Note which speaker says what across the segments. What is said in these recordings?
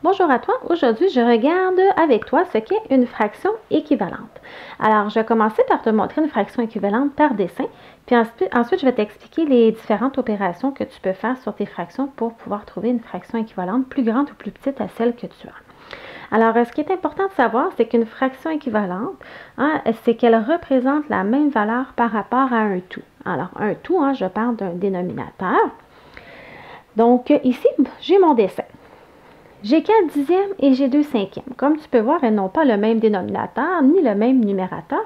Speaker 1: Bonjour à toi, aujourd'hui je regarde avec toi ce qu'est une fraction équivalente. Alors je vais commencer par te montrer une fraction équivalente par dessin, puis ensuite je vais t'expliquer les différentes opérations que tu peux faire sur tes fractions pour pouvoir trouver une fraction équivalente plus grande ou plus petite à celle que tu as. Alors ce qui est important de savoir, c'est qu'une fraction équivalente, c'est qu'elle représente la même valeur par rapport à un tout. Alors un tout, je parle d'un dénominateur. Donc ici, j'ai mon dessin. J'ai 4 dixièmes et j'ai 2 cinquièmes. Comme tu peux voir, elles n'ont pas le même dénominateur ni le même numérateur,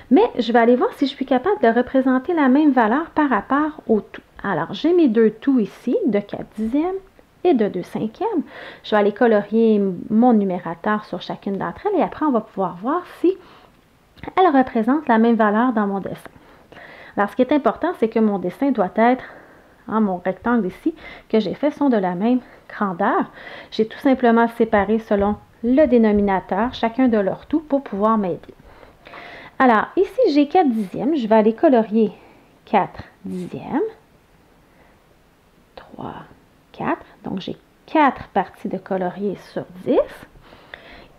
Speaker 1: mais je vais aller voir si je suis capable de représenter la même valeur par rapport au tout. Alors, j'ai mes deux tout ici, de 4 dixièmes et de 2 cinquièmes. Je vais aller colorier mon numérateur sur chacune d'entre elles et après, on va pouvoir voir si elles représentent la même valeur dans mon dessin. Alors, ce qui est important, c'est que mon dessin doit être, mon rectangle ici, que j'ai fait, sont de la même grandeur. J'ai tout simplement séparé selon le dénominateur, chacun de leur tout, pour pouvoir m'aider. Alors, ici, j'ai 4 dixièmes. Je vais aller colorier 4 dixièmes. 3, 4. Donc, j'ai 4 parties de colorier sur 10.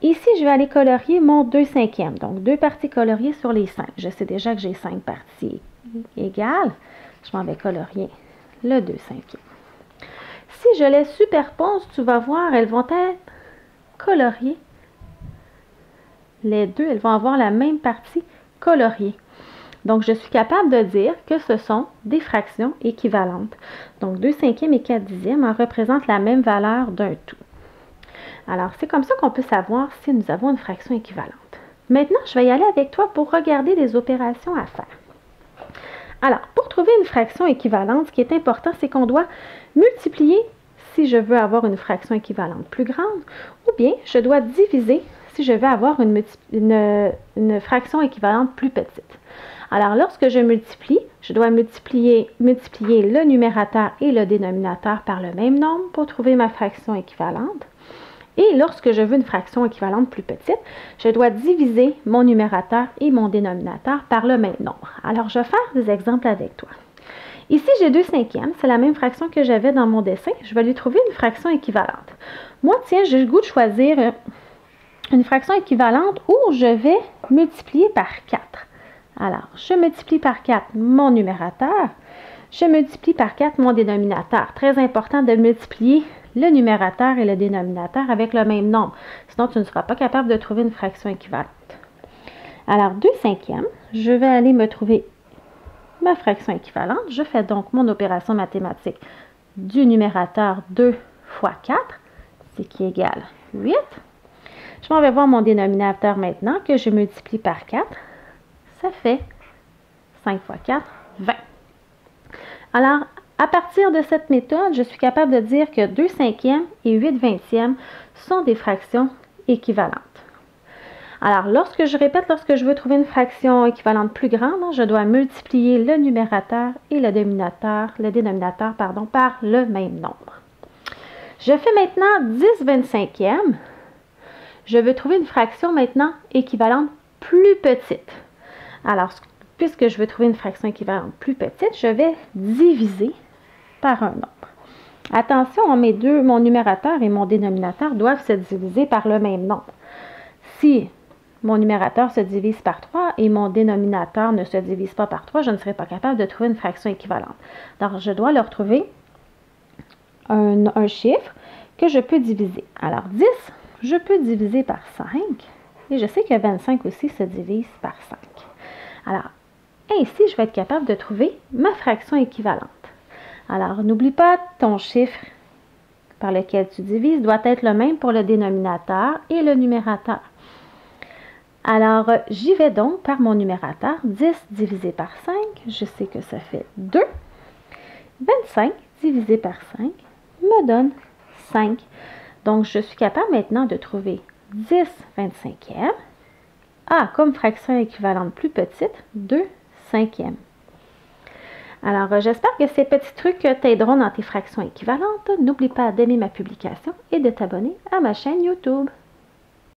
Speaker 1: Ici, je vais aller colorier mon 2 cinquièmes. Donc, 2 parties coloriées sur les 5. Je sais déjà que j'ai 5 parties égales. Je m'en vais colorier le 2 cinquièmes. Si je les superpose, tu vas voir, elles vont être coloriées. Les deux, elles vont avoir la même partie coloriée. Donc, je suis capable de dire que ce sont des fractions équivalentes. Donc, 2 cinquièmes et 4 dixièmes en représentent la même valeur d'un tout. Alors, c'est comme ça qu'on peut savoir si nous avons une fraction équivalente. Maintenant, je vais y aller avec toi pour regarder les opérations à faire. Alors, pour trouver une fraction équivalente, ce qui est important, c'est qu'on doit multiplier si je veux avoir une fraction équivalente plus grande, ou bien je dois diviser si je veux avoir une fraction équivalente plus petite. Alors, lorsque je multiplie, je dois multiplier le numérateur et le dénominateur par le même nombre pour trouver ma fraction équivalente. Et lorsque je veux une fraction équivalente plus petite, je dois diviser mon numérateur et mon dénominateur par le même nombre. Alors, je vais faire des exemples avec toi. Ici, j'ai 2 cinquièmes. C'est la même fraction que j'avais dans mon dessin. Je vais lui trouver une fraction équivalente. Moi, tiens, j'ai le goût de choisir une fraction équivalente où je vais multiplier par 4. Alors, je multiplie par 4 mon numérateur. Je multiplie par 4 mon dénominateur. Très important de multiplier le numérateur et le dénominateur avec le même nombre. Sinon, tu ne seras pas capable de trouver une fraction équivalente. Alors, 2 cinquièmes, je vais aller me trouver ma fraction équivalente. Je fais donc mon opération mathématique du numérateur 2 fois 4, ce qui égale 8. Je m'en vais voir mon dénominateur maintenant que je multiplie par 4. Ça fait 5 fois 4, 20. Alors, à partir de cette méthode, je suis capable de dire que 2 cinquièmes et 8 vingtièmes sont des fractions équivalentes. Alors, lorsque je veux trouver une fraction équivalente plus grande, je dois multiplier le numérateur et le dénominateur par le même nombre. Je fais maintenant 10 25e. Je veux trouver une fraction maintenant équivalente plus petite. Alors, puisque je veux trouver une fraction équivalente plus petite, je vais diviser par un nombre. Attention, mon numérateur et mon dénominateur doivent se diviser par le même nombre. Si mon numérateur se divise par 3 et mon dénominateur ne se divise pas par 3, je ne serai pas capable de trouver une fraction équivalente. Donc, je dois leur trouver un chiffre que je peux diviser. Alors, 10, je peux diviser par 5 et je sais que 25 aussi se divise par 5. Alors, ainsi, je vais être capable de trouver ma fraction équivalente. Alors, n'oublie pas, ton chiffre par lequel tu divises doit être le même pour le dénominateur et le numérateur. Alors, j'y vais donc par mon numérateur. 10 divisé par 5, je sais que ça fait 2. 25 divisé par 5 me donne 5. Donc, je suis capable maintenant de trouver 10 25e. Comme fraction équivalente plus petite, 2 cinquièmes. Alors, j'espère que ces petits trucs t'aideront dans tes fractions équivalentes. N'oublie pas d'aimer ma publication et de t'abonner à ma chaîne YouTube.